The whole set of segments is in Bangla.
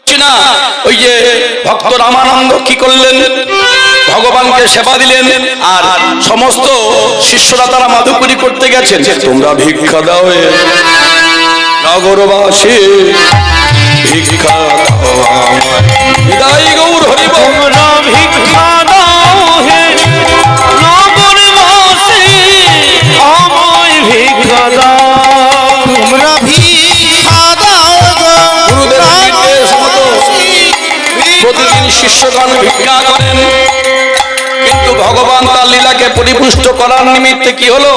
না ওই যে ভক্ত রামানন্দ কি করলেন, ভগবানকে সেবা দিলেন, আর সমস্ত শিষ্যরা তারা মাধুকরী করতে গেছেন। তোমরা ভিক্ষা দাও নগরবাসী, ভিক্ষা দাও বিদায় গৌর হরি। তোমরা ভিক্ষা দাও হে নগরবাসী, আমায় ভিক্ষা দাও। তোমরা ভিক্ষা দাও গুরুদেব নির্দেশ মতো প্রতিদিন শিষ্যগণ ভিক্ষা করেন, কিন্তু ভগবান তার লীলাকে পরিপুষ্ট করার নিমিত্তে কি হলো,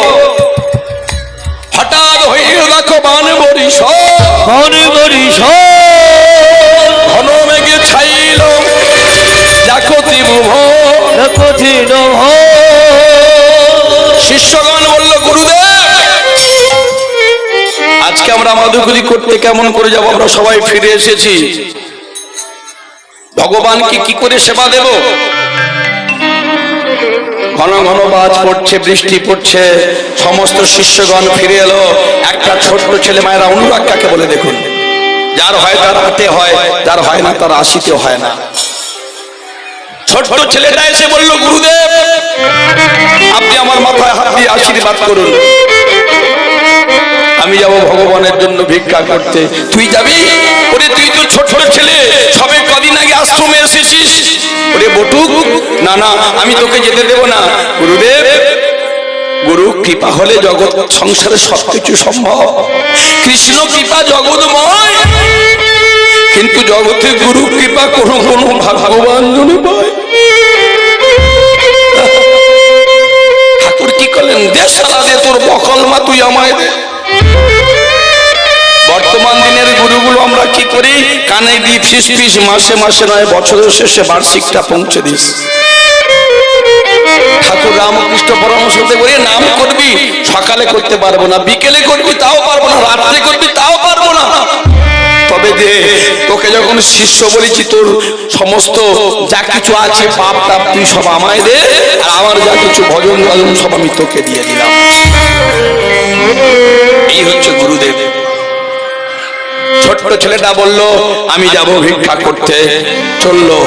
হঠাৎ হয়ে দেখো বান বরিশ ঘন মেঘে ছাইল, দেখো ত্রিভুবন। শিষ্যগণ বলল, গুরুদেব আজকে আমরা মাধুকরী করতে কেমন করে যাব, আমরা সবাই ফিরে এসেছি, ভগবানকে কি করে সেবা দেব? ঘন ঘন বাজ পড়ছে, বৃষ্টি পড়ছে, সমস্ত শিষ্যগণ ফিরে এলো। একটা ছোট্ট ছেলে মায়েরা অনুরাগ কাকে বলে দেখুন, যার হয় তার হাতে হয়, যার হয় না তার আশিতে হয় না। ছোট্ট ছেলেটা এসে বলল, গুরুদেব আপনি আমার মাথায় হাত দিয়ে আশীর্বাদ করুন, আমি যাব ভগবানের জন্য ভিক্ষা করতে। তুই যাবি? ওরে তুই তো ছোট ছেলে, সবে কদিন আগে আশ্রমে এসেছিস। ওরে বটুক, না না আমি তোকে যেতে দেব না। গুরুদেব, গুরু কৃপা হলে জগৎ সংসারে সবকিছু সম্ভব, কৃষ্ণ কৃপা জগৎময়, কিন্তু জগতে গুরু কৃপা কোনো কোনো ভগবান জনে পায়। ঠাকুর কি করলেন, দে সালা দে তোর বকল মা, তুই আমায় দে। বর্তমান দিনের গুরুগুলো আমরা কি করি, কানে দিয়ে ফিস ফিস মাসে মাসে নয় বছরের শেষে বার্ষিকটা পৌঁছে দিস। ঠাকুর রামকৃষ্ণ পরামর্শ করে, নাম করবি সকালে করতে পারবো না, বিকেলে করবি তাও পারবো না, রাত্রে করবি তাও পারবো না, তবে যে তোকে যখন শিষ্য বলেছি তোর সমস্ত যা কিছু আছে পাপ তাপ তুই সব আমায় দে, আর আমার যা কিছু ভজন ভজন সব আমি তোকে দিয়ে দিলাম। এই হচ্ছে গুরুদেব। ছোট্ট ছেলেটা বলল, আমি যাব ভিক্ষা করতে, চললো।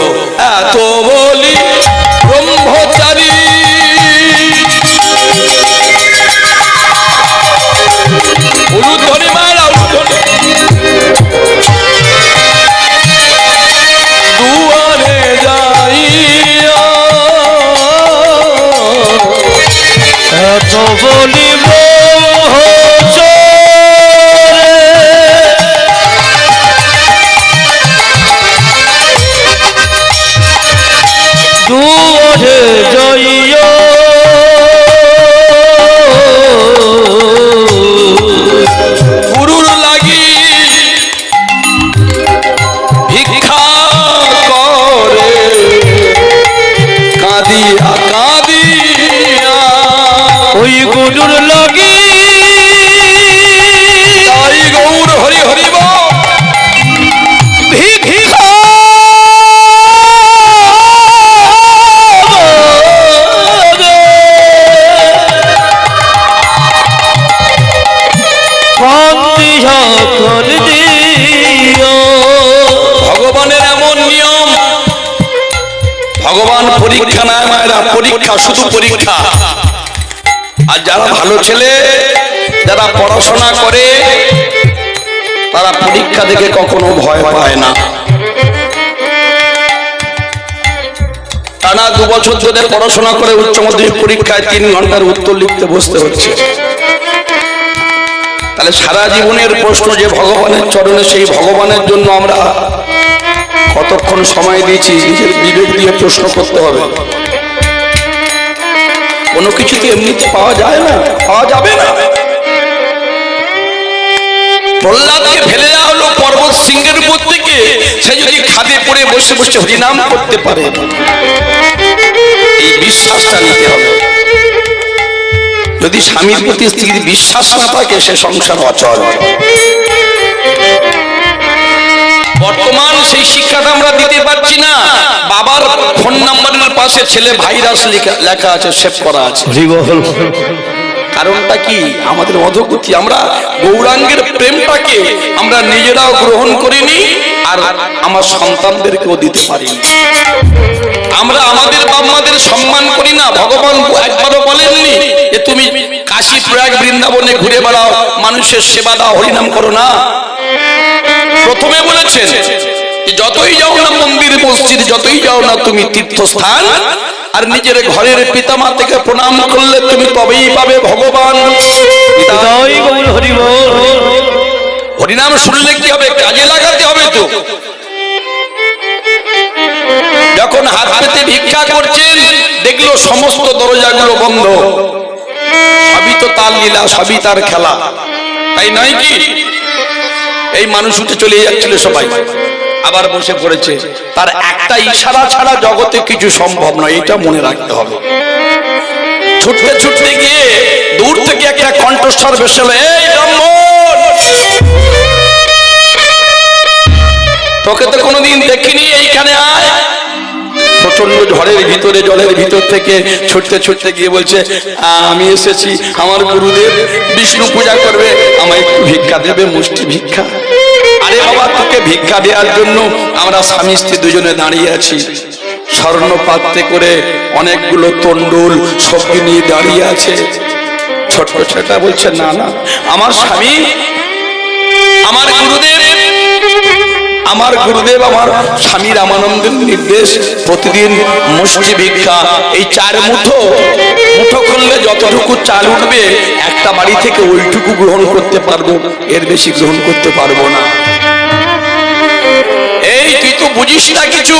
এত বলি ব্রহ্মচারী, উলুধ্বনি মায়েরা উলুধ্বনি, দুয়ারে যাইয়া এত বলিব দুয়ারে যাইয়া গুরুর লাগি ভিক্ষা করে, কাঁদিয়া কাঁদিয়া ওই গুরুর লাগি তাই গৌর হরি হরি বল। ভিক্ষা ভগবানের এমন নিয়ম, ভগবান পরীক্ষা না মায়েরা, পরীক্ষা শুধু পরীক্ষা। আর যারা ভালো ছেলে, যারা পড়াশোনা করে, তারা পরীক্ষা দেখে কখনো ভয় পায় না। টানা 2 বছর ধরে পড়াশোনা করে উচ্চ মাধ্যমিক পরীক্ষায় 3 ঘন্টার উত্তর লিখতে বসতে হচ্ছে। তাহলে সারা জীবনের প্রশ্ন যে ভগবানের চরণে, সেই ভগবানের জন্য আমরা কতক্ষণ সময় দিয়েছি, নিজের বিবেক দিয়ে প্রশ্ন করতে হবে। কোনো কিছু তো এমনিতে পাওয়া যায় না, পাওয়া যাবে না। প্রহ্লাদকে ফেলে দেওয়া হলো পর্বত সিংহের উপর থেকে, সে যদি খাদে পড়ে বসে বসে হরিনাম করতে পারে, এই বিশ্বাসটা নিতে হবে। যদি স্বামীর প্রতি স্ত্রীর বিশ্বাস না থাকে, সে সংসার অচল। বর্তমান সেই শিক্ষাটা আমরা দিতে পারছি না। বাবার ফোন নাম্বারের পাশে ছেলে ভাইরাস লেখা আছে, সেভ করা আছে। কারণটা কি? আমাদের অধোগতি। আমরা গৌরাঙ্গের প্রেমটাকে আমরা নিজেরাও গ্রহণ করিনি, আর আমার সন্তানদেরকেও দিতে পারিনি। আমরা আমাদের বাপ মাদের সম্মান করি না। ভগবান একবারও বলেননি যে তুমি কাশী প্রয়াগ বৃন্দাবনে ঘুরে বেড়াও, মানুষের সেবা দাও, হরিনাম করো না। প্রথমে বলেছেন যতই যাও না মন্দির মসজিদ, যতই যাও না তুমি তীর্থস্থান, আর নিজের ঘরের পিতামাতাকে প্রণাম করলে তুমি তবেই পাবে ভগবান। হরিনাম শুনলে কি হবে? কাজে লাগাতে হবে তো। যখন হাত পেতে ভিক্ষা করছেন দেখলো সমস্ত দরজাগুলো বন্ধ, সবই তো তার লীলা, সবই তার খেলা, তাই নয় কি? এই মানুষ উঠে চলে যাচ্ছিল, সবাই আবার বসে পড়েছে। তার একটা ইশারা ছাড়া জগতে কিছু সম্ভব নয়, এটা মনে রাখতে হবে। ছুটতে ছুটতে গিয়ে দূর থেকে একটা কণ্ঠস্বর ভেসে এলো, এই ব্রাহ্মণ, তোকে তো কোনোদিন দেখিনি, এইখানে আয়। প্রচন্ড ঝড়ের ভিতরে, জলের ভিতর থেকে ছুটতে ছুটতে গিয়ে বলছে, আমি এসেছি, আমার গুরুদেব বিষ্ণু পূজা করবে, আমায় একটু ভিক্ষা দেবে, মুষ্টি ভিক্ষা। আরে বাবা, তোকে ভিক্ষা দেওয়ার জন্য আমরা স্বামী স্ত্রী দুজনে দাঁড়িয়ে আছি। স্বর্ণ পাত্রে করে অনেকগুলো তন্ডুল সবজি নিয়ে দাঁড়িয়ে আছে। ছোট্ট ছেলেটা বলছে, না না, আমার স্বামী, আমার গুরুদেব, আমার গুরুদেব, আমার স্বামী রামানন্দের নির্দেশ প্রতিদিন মুষ্টি ভিক্ষা। এই 4 মুঠো করলে যতটুকু চাল উঠবে একটা বাড়ি থেকে ওইটুকু গ্রহণ করতে পারবো, এর বেশি গ্রহণ করতে পারবো না। এই তুই তো বুঝিস না কিছু,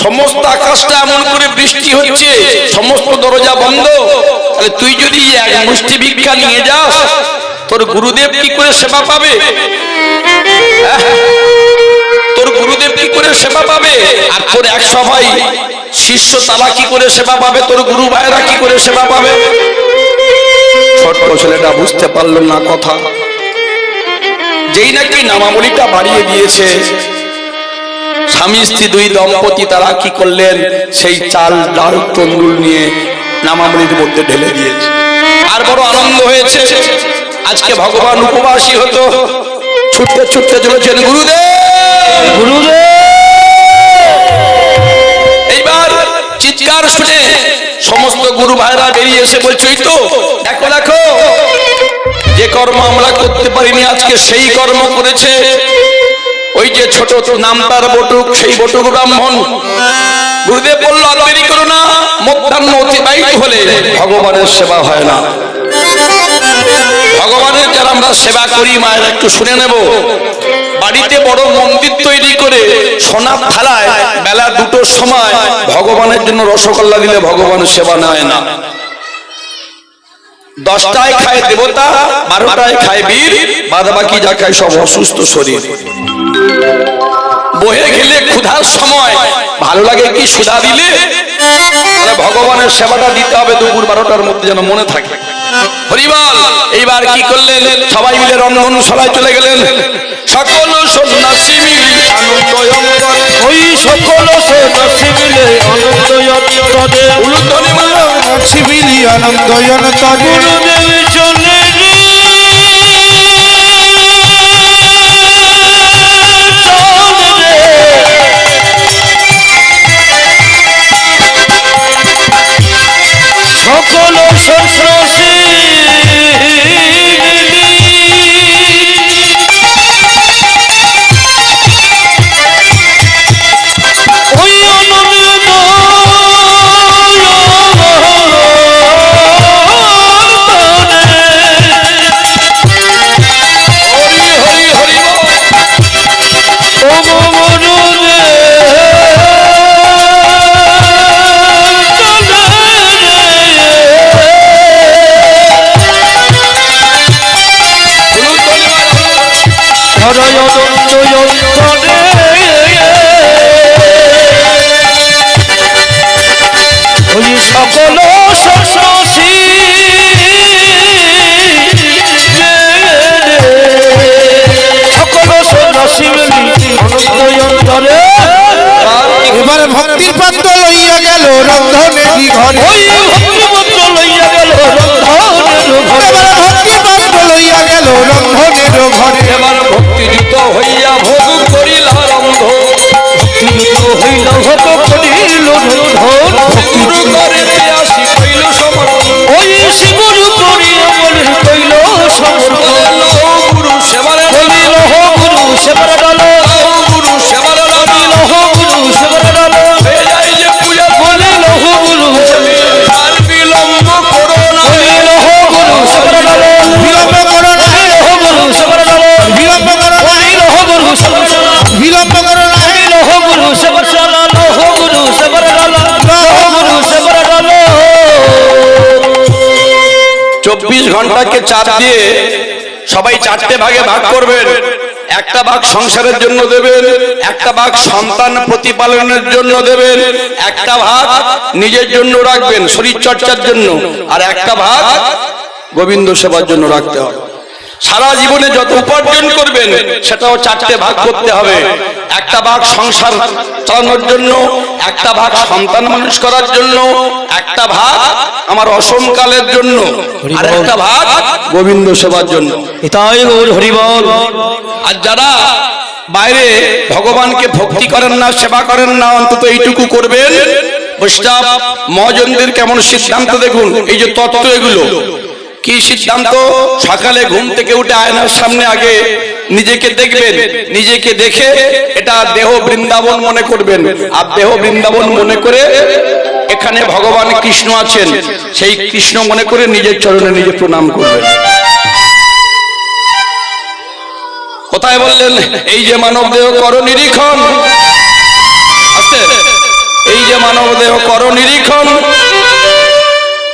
সমস্ত আকাশটা এমন করে বৃষ্টি হচ্ছে, সমস্ত দরজা বন্ধ, তাহলে তুই যদি এক মুষ্টি ভিক্ষা নিয়ে যাস, তোর গুরুদেব কি করে সেবা পাবে? তোর গুরুদেব কি করে সেবা পাবে? আর তোর 100 ভাই শিষ্য তারা কি করে সেবা পাবে? তোর গুরু ভাইরা কি করে সেবা পাবে? ছোট্ট ছেলেটা বুঝতে পারলো না কথা। যেই নাকি নামাবলিটা বাড়িয়ে দিয়েছে, স্বামী স্ত্রী 2 দম্পতি তারা কি করলেন, সেই চাল ডাল তন্ডুল নিয়ে নামাবলির মধ্যে ঢেলে দিয়েছে। আর বড় আনন্দ হয়েছে, আজকে ভগবান উপবাসী হতো। ছুটতে ছুটতে চলেছেন গুরুদেব, গুরুদেব। এইবার চিৎকার শুনে সমস্ত গুরু ভাইরা বেরিয়ে এসে বলছে, এই তো দেখো দেখো, যে কর্ম আমরা করতে পারিনি আজকে সেই কর্ম করেছে ওই যে ছোট নাম তার বটুক, সেই বটুক ব্রাহ্মণ। গুরুদেব বলল, আর দেরি করো না, মধ্যাহ্ন অতিবাহিত হলে ভগবানের সেবা হয় না। ভগবানের যারা আমরা সেবা করি, মায়ের একটু শুনে নেব। বাড়িতে বড় মন্দির তৈরি করে সোনার থালায় বেলা 2টোর সময় ভগবানের জন্য রসগোল্লা দিলে ভগবানের সেবা নেয় না। 10টায় খায় দেবতা, 12টায় খায় বীর, বাদ বাকি যা খায় সব অসুস্থ শরীর। বহে গেলে ক্ষুধার সময় ভালো লাগে কি সুধা দিলে? ভগবানের সেবাটা দিতে হবে দুপুর 12টার মধ্যে, যেন মনে থাকে। হরিবল। এইবার কি করলেন? সবাই মিলে রন্ধনশালায় চলে গেলেন। সকল সন্ন্যাসী মিলে আনন্দ অন্তরে, ওই সকল সন্ন্যাসী মিলে আনন্দ অন্তরে, উলুধ্বনি সন্ন্যাসী মিলে আনন্দ অন্তরে, গুরুদেব চলে সকল সন্ন্যাসী ওই আনন্দ হরি হরি হরি সকল সন্ন্যাসী সকল সন্ন্যাসী আনন্দ অন্তরে। এবার ভক্তির পাত্র লইয়া গেল রন্ধনেরই ঘরে, ওই ভক্তিপত্র লইয়া গেল রন্ধনের ঘরে, এবার ভক্তির পাত্র লইয়া গেল রন্ধনের ঘরে। এবার ভক্তিযুক্ত হইয়া ভোগ করিল ঘন্টাকে 4 দিয়ে সবাই 4টে ভাগে ভাগ করবেন। একটা ভাগ সংসারের জন্য দেবেন, একটা ভাগ সন্তান প্রতিপালনের জন্য দেবেন, একটা ভাগ নিজের জন্য রাখবেন শরীর চর্চার জন্য, আর একটা ভাগ গোবিন্দ সেবার জন্য রাখতে হবে। সারা জীবনে যত উপার্জন করবেন সেটাও 4টে ভাগ করতে হবে। একটা ভাগ সংসার চালানোর জন্য, একটা ভাগ সন্তান মানুষ করার জন্য, একটা ভাগ আমার অসমকালের জন্য, আর একটা ভাগ গোবিন্দ সেবার জন্য। এটাই গৌর হরি বল। আর যারা বাইরে ভগবানকে ভক্তি করেন না, সেবা করেন না, অন্তত এইটুকু করবেন। বৈষ্ণব মহাজনদের কেমন সিদ্ধান্ত দেখুন, এই যে তত্ত্ব, এগুলো কি সিদ্ধান্ত? সকালে ঘুম থেকে উঠে আয়নার সামনে আগে নিজেকে দেখবেন, নিজেকে দেখে এটা দেহ বৃন্দাবন মনে করবেন, আর দেহ বৃন্দাবন মনে করে এখানে ভগবান কৃষ্ণ আছেন, সেই কৃষ্ণ মনে করে নিজের চরণে নিজে প্রণাম করবেন। কোথায় বললেন? এই যে মানব দেহ কর নিরীক্ষণ, আস্তে, এই যে মানব দেহ কর নিরীক্ষণ,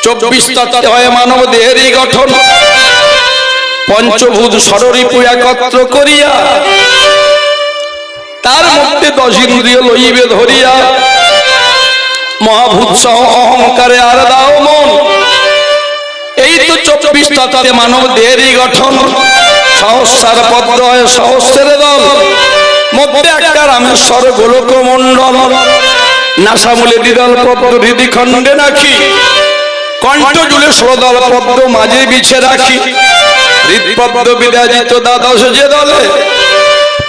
24 তত্ত্বে হয় মানব দেহেরই গঠন, পঞ্চভূত ষড়রিপু একত্র করিয়া, তার মধ্যে 10 ইন্দ্রিয় লইবে ধরিয়া, মহাভূত সহ অহংকারে আর দাও মন। এই তো 24 তত্ত্বে মানব দেহেরই গঠন, সহস্রার পদ্ম হয় সহস্রের দল, মধ্যে একটা রামেশ্বর গোলক মন্ডল, নাসামূলে দ্বিদল পদ্ম হৃদি খণ্ডে রাখি, কণ্ঠ জুড়ে 16 দল পদ্ম মাঝে বিছে রাখি, হৃদপদ্ম বিরাজিত দ্বাদশ যে দলে,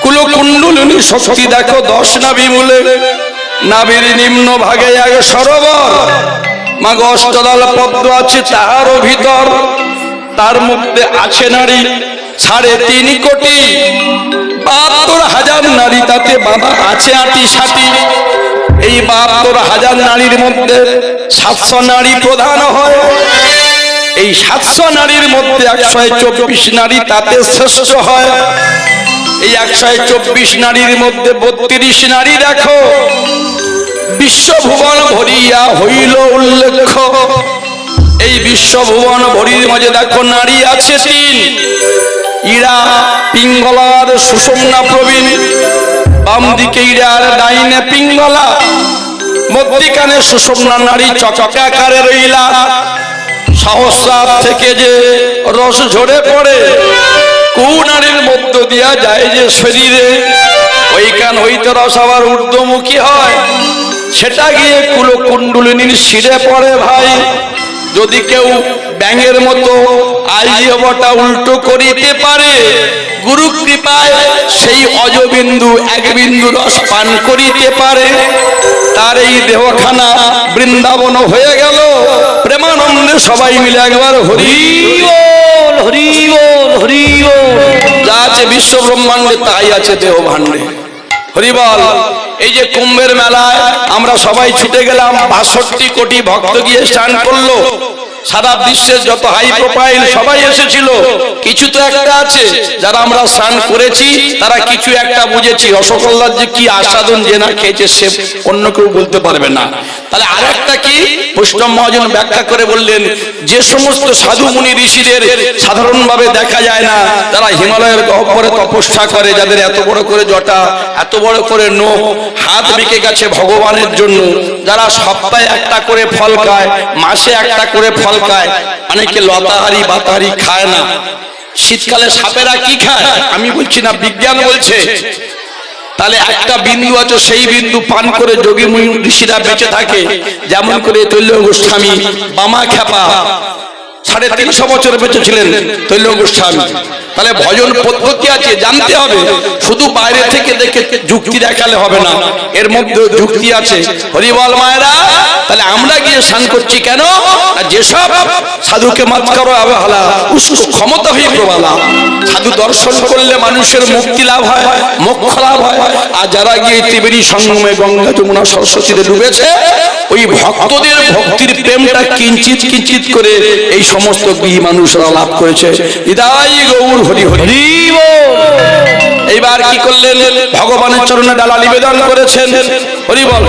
কুলকুণ্ডলিনী শক্তি দেখো 10 নাভি মূলে, নাভির নিম্ন ভাগে এক সরোবর, মাগ অষ্টদল পদ্ম আছে তাহারও ভিতর, তার মধ্যে আছে নারী 3.5 কোটি, 72,000 নারী তাতে বাঁধা আছে 8টি। এই 72,000 নারীর মধ্যে 700 নারী প্রধান হয়, এই 700 নারীর মধ্যে 124 নারী তাতে শ্রেষ্ঠ হয়। এই 124 নারীর মধ্যে 32 নারী দেখো বিশ্বভুবন ভরিয়া হইল উল্লেখ্য। এই বিশ্বভুবন ভরির মাঝে দেখো নারী আছে 3, ইরা, পিঙ্গলার, সুষুম্না প্রবীণ, বাম দিকে ইরার, ডাইনে পিঙ্গলা, মধ্যিখানে সুষুম্না নারী চকাকারে রইলা। সহস্রার থেকে যে রস ঝরে পড়ে কুনারীর মধ্য দিয়া যায় যে শরীরে, ওইখান হইতে রস আবার ঊর্ধ্বমুখী হয়, সেটা গিয়ে কুলকুণ্ডলিনীর শিরে পড়ে ভাই। যদি কেউ ব্যাঙের মতো আইজিহ্বাটা উল্টো করিতে পারে, গুরু কৃপায় সেই অজবিন্দু 1 বিন্দু রস পান করিতে পারে, তার এই দেহখানা বৃন্দাবন হয়ে গেল। প্রেমানন্দে সবাই মিলে একবার হরি বল, হরি বল, হরি বল। যা আছে বিশ্ব ব্রহ্মাণ্ডে তাই আছে দেহ ভাণ্ডে। হরি বল। এই যে কুম্ভের মেলায় আমরা সবাই ছুটে গেলাম, 62 কোটি ভক্ত গিয়ে স্নান করলো, সারা বিশ্বের যত হাই প্রোফাইল সবাই এসেছিল। কিছু তো একটা আছে, যারা আমরা স্নান করেছি তারা কিছু একটা বুঝেছি। রসগোল্লার যে কি আস্বাদন যে না খেয়েছে সে অন্য কেউ বলতে পারবে না। তাহলে আরেকটা কি বৈষ্ণব মহাজন ব্যাখ্যা করে বললেন, যে সমস্ত সাধু মুনি ঋষিদের সাধারণভাবে দেখা যায় না, তারা হিমালয়ের গহ্বরে তপস্যা করে, যাদের এত বড় করে জটা, এত বড় করে নখ, হাত বেঁকে গেছে ভগবানের জন্য, যারা সপ্তাহে একটা করে ফল খায়, মাসে একটা করে ফল খায়, অনেকে লতাহারি বাতাহারি খায় না। শীতকালে সাপেরা কি খায় আমি বলছি না, বিজ্ঞান বলছে। তাহলে একটা বিন্দু আছে, সেই বিন্দু পান করে যোগী মুনি ঋষিরা বেঁচে থাকে। যেমন করে তৈল গোস্বামী, বামা খ্যাপা 350 বছর বেঁচে ছিলেন তৈল গোস্বামী। তাহলে ভজন পদ্ধতি আছে, জানতে হবে। শুধু বাইরে থেকে দেখে যুক্তি দেখালে হবে না, এর মধ্যে যুক্তি আছে। হরিবল মায়েরা, তাহলে আমরা গিয়ে স্নান করছি কেন? যেসব সাধুকে মাত করো অবহেলা, উস্কো ক্ষমতা হয়ে প্রবালা। সাধু দর্শন করলে মানুষের মুক্তি লাভ হয়, মোক্ষ লাভ হয়। আর যারা গিয়ে ত্রিবেণী সঙ্গমে গঙ্গা যমুনা সরস্বতীতে ডুবেছে, ওই ভক্তদের ভক্তির প্রেমটা কিঞ্চিত কিঞ্চিত করে এই সমস্ত গৃহী মানুষরা লাভ করেছে। হৃদয় গৌর হরি হরি বল। এইবার কি করলেন? ভগবানের চরণে ডালা নিবেদন করেছেন। হরি বল।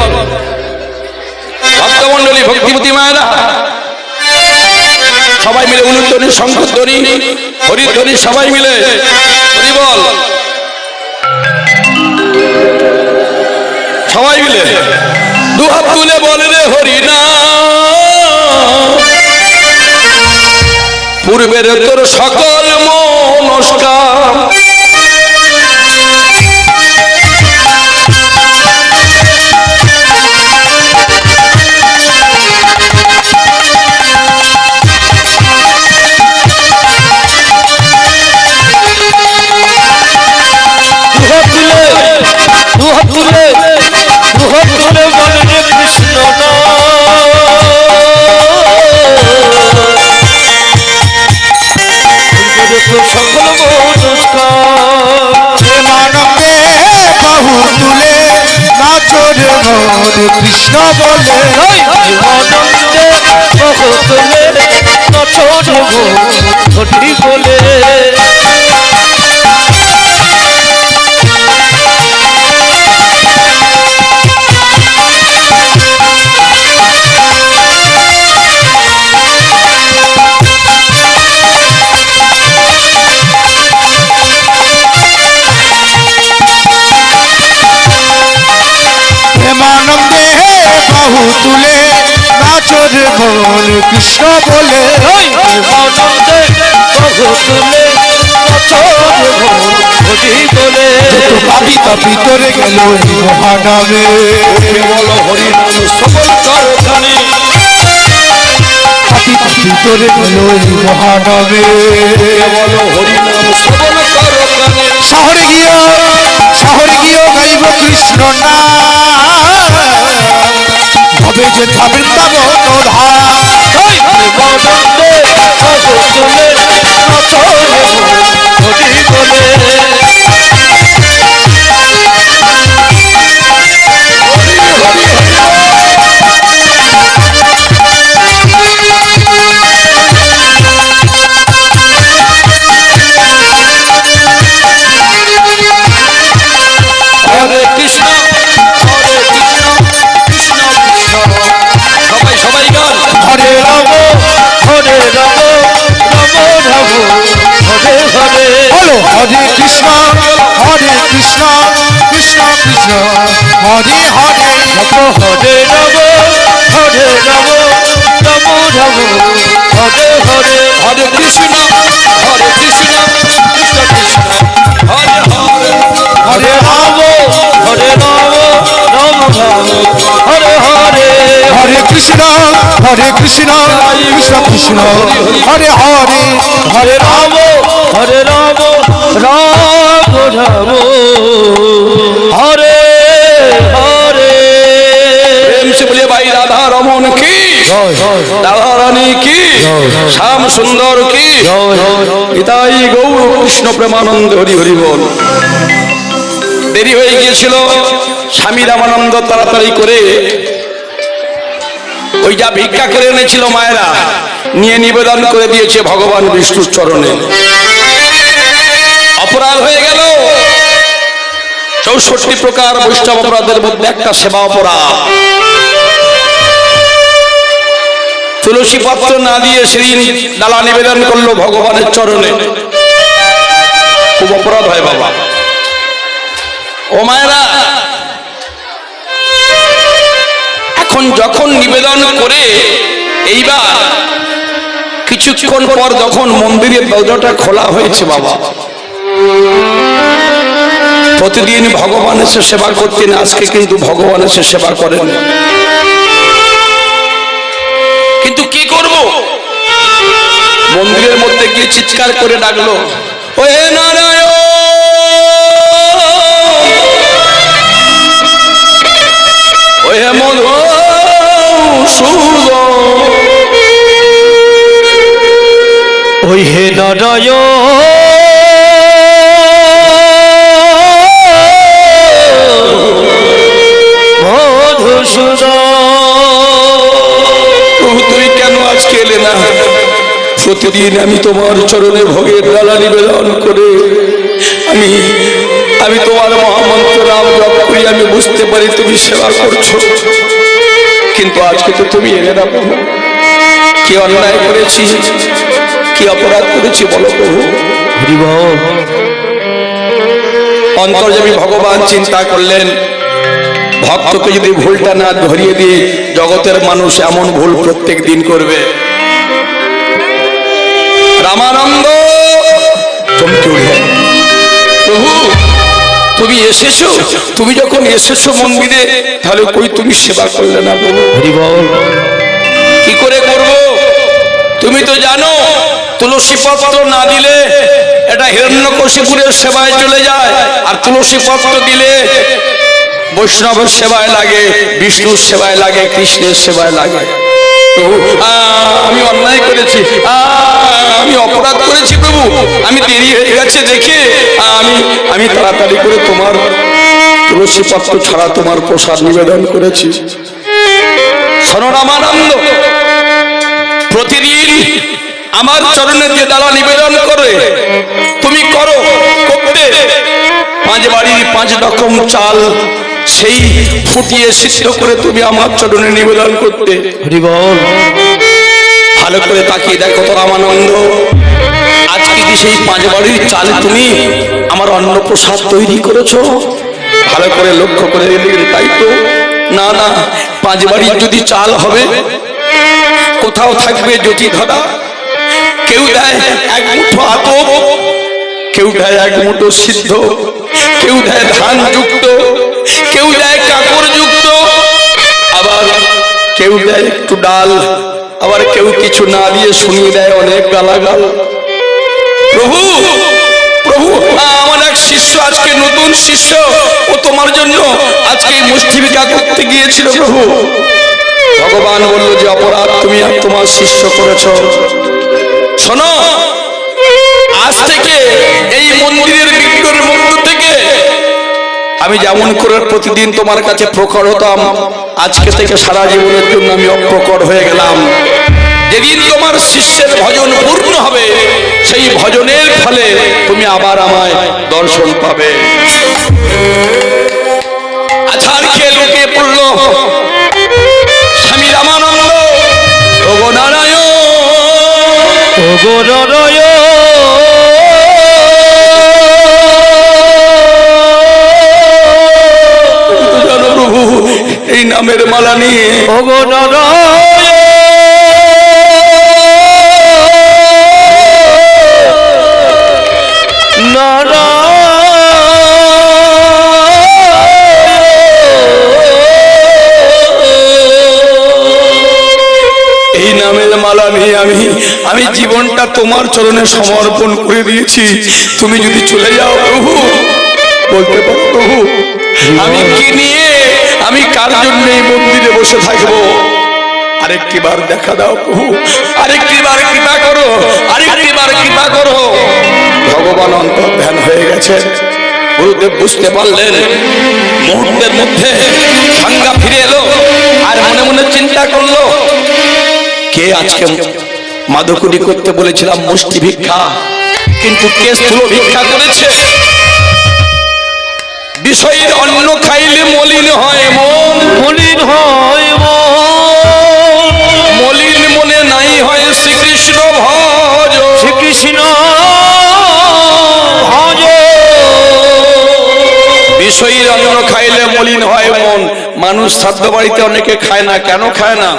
ভক্তমণ্ডলী, ভক্তিমতী মায়েরা, সবাই মিলে উলুধ্বনি শঙ্খধ্বনি হরিধ্বনি সবাই মিলে হরি বল সবাই মিলে দুহাত তুলে বলে রে হরি না পূর্বের তোর সকল মনস্কার দুহাত তুলে বলে রে কৃষ্ণ না সকল প্রেমানন্দে বাহু তুলে নাচো রে মোর কৃষ্ণ বলে আনন্দে বহু তুলে নচর হরি বলে প্রেমানন্দে বাহু তুলে নাচো রে মোর কৃষ্ণ বলে আনন্দে বহু তুলে নচর হরি বলে পাপি তাপি তোরে গেল মহানামে বল হরি নাম সকল চরখানে পাপি তাপি তোরে গেল মহানামে বল হরি নাম সকল চরখানে শহরে গিয়ে গাইব কৃষ্ণ না হবে যে বৃন্দাবন ধাম আনন্দে বহু তুলে নচর হরি বলে হরে কৃষ্ণ কৃষ্ণ কৃষ্ণ সবাই গান হরে রাম হরে রাম রাম রাম হরে হরে বলো হরে কৃষ্ণ কৃষ্ণ কৃষ্ণ হরে হরে হরে রাম হরে রাম রাম রাম হরে হরে হরে কৃষ্ণ কৃষ্ণ কৃষ্ণ হরে হরে হরে রাম হরে রাম রাম রাম হরে হরে হরে কৃষ্ণ কৃষ্ণ কৃষ্ণ হরে হরে হরে রাম রাম রাম হরে হরে प्रेम से बोलिए भाई राधा रमन की राधा रानी की श्याम सुंदर की পিতাই গৌর কৃষ্ণ প্রেমানন্দ হরি হরি বল দেরি হয়ে গিয়েছিল স্বামী রামানন্দ তাড়াতাড়ি করে ওই যা ভিক্ষা করে এনেছিল মায়েরা নিয়ে নিবেদন করে দিয়েছে ভগবান বিষ্ণুর চরণে অপরাধ হয়ে গেল 64 প্রকার বৈষ্ণব অপরাধের মধ্যে একটা সেবা অপরাধ তুলসী পত্র না দিয়ে সেদিন ডালা নিবেদন করলো ভগবানের চরণে খুব অপরাধ হয় বাবা ও মায়েরা এখন যখন নিবেদন করে এইবার কিছুক্ষণ পর যখন মন্দিরের দরজাটা খোলা হয়েছে বাবা প্রতিদিন ভগবান এসে সেবা করতেন আজকে কিন্তু ভগবান এসে সেবা করেন কিন্তু কি করব মন্দিরের মধ্যে গিয়ে চিৎকার করে ডাকলো ও হে নারায়ণ ও হে মধুসূদন ওই হে নারায়ণ প্রভু তুই কেন আজকে এলে না প্রতিদিন আমি তোমার চরণে ভোগের ডালা নিবেদন করে আমি তোমার মহামন্ত্র নাম জপ করি আমি বুঝতে পারি তুমি সেবা করছো কিন্তু আজকে তো তুমি এলে না প্রভু কি অন্যায় করেছি, কি অপরাধ করেছি বলো প্রভু। হরি বল। অন্তর্যামী ভগবান চিন্তা করলেন, ভক্তকে যদি ভুলটা না ধরিয়ে দিয়ে জগতের মানুষ এমন ভুল প্রত্যেক দিন করবে। রামানন্দ চমকে উঠলেন, প্রভু তুমি এসেছো, তুমি যখন এসেছো মন্দিরে তাহলে কই তুমি সেবা করলে না প্রভু। হরি বল। কি করে করব? তুমি তো জানো তুলসী পত্র না দিলে এটা হিরণ্যকশিপুরের সেবায় চলে যায়, আর তুলসী পত্র দিলে বৈষ্ণবের সেবায় লাগে, বিষ্ণুর সেবায় লাগে, কৃষ্ণের সেবায় লাগে। প্রভু আমি অন্যায় করেছি, আমি অপরাধ করেছি প্রভু, আমি দেরি হয়ে গেছে দেখে আমি তাড়াতাড়ি করে তোমার তুলসী পত্র ছাড়া তোমার প্রসাদ নিবেদন করেছি। শোনো রামানন্দ, প্রতিদিন আমার চরণে যে দ্বারা নিবেদন করে তুমি করো, করতে 5 বাড়ির 5 রকম চাল সেই ফুটিয়ে সিদ্ধ করে তুমি আমার চরণে নিবেদন করতে। হরি বল। ভালো করে তাকিয়ে দেখো তো রামানন্দ, আজকে কি সেই 5 বাড়ির চাল তুমি আমার অন্নপ্রসাদ তৈরি করেছো? ভালো করে লক্ষ্য করে দেখলেন, তাই তো না, না 5 বাড়ির যদি চাল হবে কোথাও থাকবে জ্যোতি ধরা, কেউ দেয় 1 মুঠো আতপ, কেউ দেয় 1 মুঠো সিদ্ধ, কেউ দেয় ধান যুক্ত, কেউ দেয় কাপড় যুক্ত, আবার কেউ দেয় একটু ডাল, আবার কেউ কিছু না দিয়ে শুনিয়ে দেয় অনেক গালাগাল। প্রভু প্রভু আমার এক শিষ্য, আজকে নতুন শিষ্য, ও তোমার জন্য আজকে মুষ্টি ভিক্ষা করতে গিয়েছিল প্রভু। ভগবান বলল যে অপরাধ তুমি আর তোমার শিষ্য করেছো। শোনো, আজ থেকে এই মন্দিরের বিগ্রহের মধ্য থেকে আমি যেমন করে প্রতিদিন তোমার কাছে প্রখর হতাম, আজকে থেকে সারা জীবনের জন্য আমি অপ্রকট হয়ে গেলাম। যেদিন তোমার শিষ্যের ভজন পূর্ণ হবে সেই ভজনের ফলে তুমি আবার আমায় দর্শন পাবে। আছাড় খেয়ে লুকিয়ে পড়ল স্বামী রামানন্দ। ওগো নারায়ণ, ওগো নারায়ণ, জানো প্রভু এই নামের মালা নিয়ে ওগো নারায়ণ, এই নামের মালা নিয়ে আমি জীবনটা তোমার চরণে সমর্পণ করে দিয়েছি। তুমি যদি চলে যাও প্রভু, বলতে পারো প্রভু আমি কি নিয়ে, আমি কার জন্য এই মন্দিরে বসে থাকবো? আরেকটি বার দেখা দাও প্রভু, আরেকটি বার কৃপা করো, আরেকটি বার কৃপা করো। ভগবান অন্তর্ধান হয়ে গেছে। গুরুদেব বুঝতে পারলেন, মুহূর্তের মধ্যে সংজ্ঞা ফিরে এলো, আর মনে মনে চিন্তা করলো, কে আজকে মাদকুড়ি করতে বলেছিলাম মুষ্টি ভিক্ষা, কিন্তু কে স্থূল ভিক্ষা করেছে? বিষয়ের অন্ন খাইলে মলিন হয় মন, মলিন হয় মলিন মনে নাই হয় শ্রীকৃষ্ণ ভজ, শ্রীকৃষ্ণ ভজ। বিষয়ের অন্ন খাইলে মলিন হয় মন। মানুষ শ্রাদ্ধ বাড়িতে অনেকে খায় না, কেন খায় না?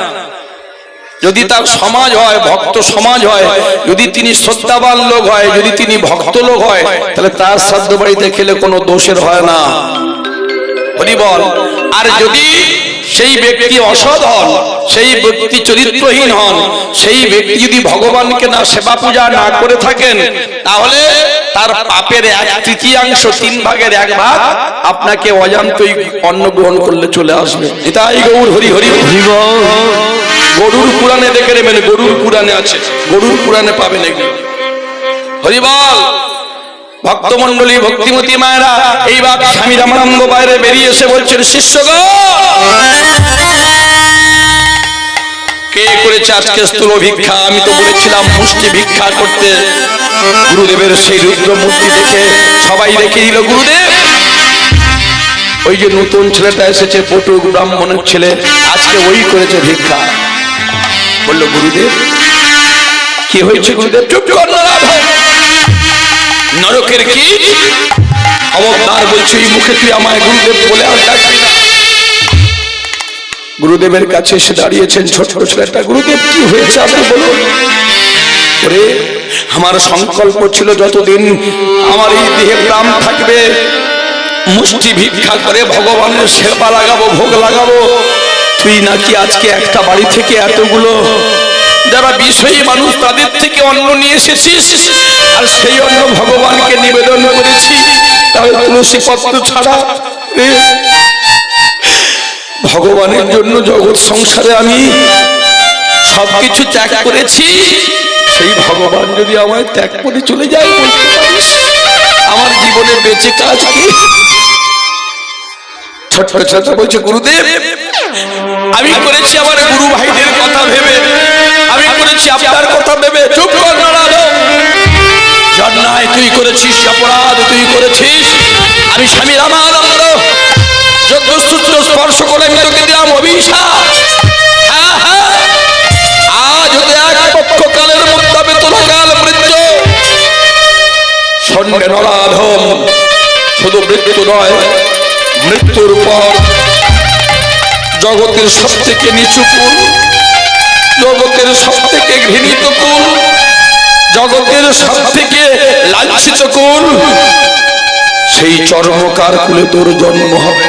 যদি তার সমাজ হয়, ভক্ত সমাজ হয়, যদি তিনি শ্রদ্ধাবান লোক হয়, যদি তিনি ভক্ত লোক হয়, তাহলে তার শ্রাদ্ধ বাড়িতে খেলে কোনো দোষের হয় না। হরি বল। আর যদি সেই ব্যক্তি অসৎ হন, সেই ব্যক্তি চরিত্রহীন হন, সেই ব্যক্তি যদি ভগবানকে না সেবা পূজা না করে থাকেন, তাহলে তার পাপের 1/3 3 ভাগের 1 ভাগ আপনাকে অজান্তই অন্ন গ্রহণ করলে চলে আসবে। এটাই গৌর হরি হরি হরি বল। গরুর পুরাণে দেখে নেবেন, গরুর পুরাণে আছে, গরুর পুরাণে পাবেন এগুলো। হরি বল। ভক্তমন্ডলী, ভক্তিমতী মায়েরা, এইবার স্বামী রামানন্দ বাইরে বেরিয়ে এসে বলছেন, শিষ্যগণ কে করেছে আজকে স্থূল ভিক্ষা? আমি তো বলেছিলাম মুষ্টি ভিক্ষা করতে। গুরুদেবের সেই রুদ্র মূর্তি দেখে সবাই রেখে দিল। গুরুদেব, ওই যে নতুন ছেলেটা এসেছে, পটুক ব্রাহ্মণের ছেলে, আজকে ওই করেছে ভিক্ষা। বলল গুরুদেব কি হয়েছে গুরুদেব? চুপ কর নরাধম, নরকের কি খবরদার বলছি এই মুখে তুই আমায় গুরুদেব বলে আর ডাকবি না। গুরুদেবের কাছে এসে দাঁড়িয়েছেন ছোট ছেলেটা। গুরুদেব কি হয়েছে আপনি বলুন। ওরে আমার সংকল্প ছিল যতদিন আমার এই দেহে প্রাণ থাকবে মুষ্টি ভিক্ষা করে ভগবানের সেবা লাগাবো, ভোগ লাগাবো। তুই নাকি আজকে একটা বাড়ি থেকে এতগুলো যারা বিষয়ী মানুষ তাদের থেকে অন্ন নিয়ে এসেছিস, আর সেই অন্ন ভগবানকে নিবেদন করেছি। তাহলে তুলসী পত্র ছাড়া ভগবানের জন্য জগৎ সংসারে আমি সবকিছু ত্যাগ করেছি। সেই ভগবান যদি আমায় ত্যাগ করে চলে যায়, বলতে পারিস আমার জীবনে বেঁচে কাজ কি? ছোট্ট ছোট বলছে গুরুদেব আমি করেছি আমার গুরু ভাইদের কথা ভেবে, আমি করেছি আপনার কথা ভেবে। চুপ কর নরাধম, অন্যায় তুই করেছিস, অপরাধ তুই করেছিস। আমি স্বামী রামানন্দ যজ্ঞসূত্র স্পর্শ করে আমি তোকে দিলাম অভিশাপ। হ্যাঁ হ্যাঁ, আজ হতে এক পক্ষকালের মধ্যে বেতনকাল মৃত্যু। সন্ধ্যে নরাধম, শুধু মৃত্যু নয়, মৃত্যুর পর জগতের সব থেকে নিচু কুল, জগতের সব থেকে ঘৃণিত কুল, জগতের সব থেকে লাঞ্ছিত কুল, সেই চর্মকার কুলে তোর জন্ম হবে।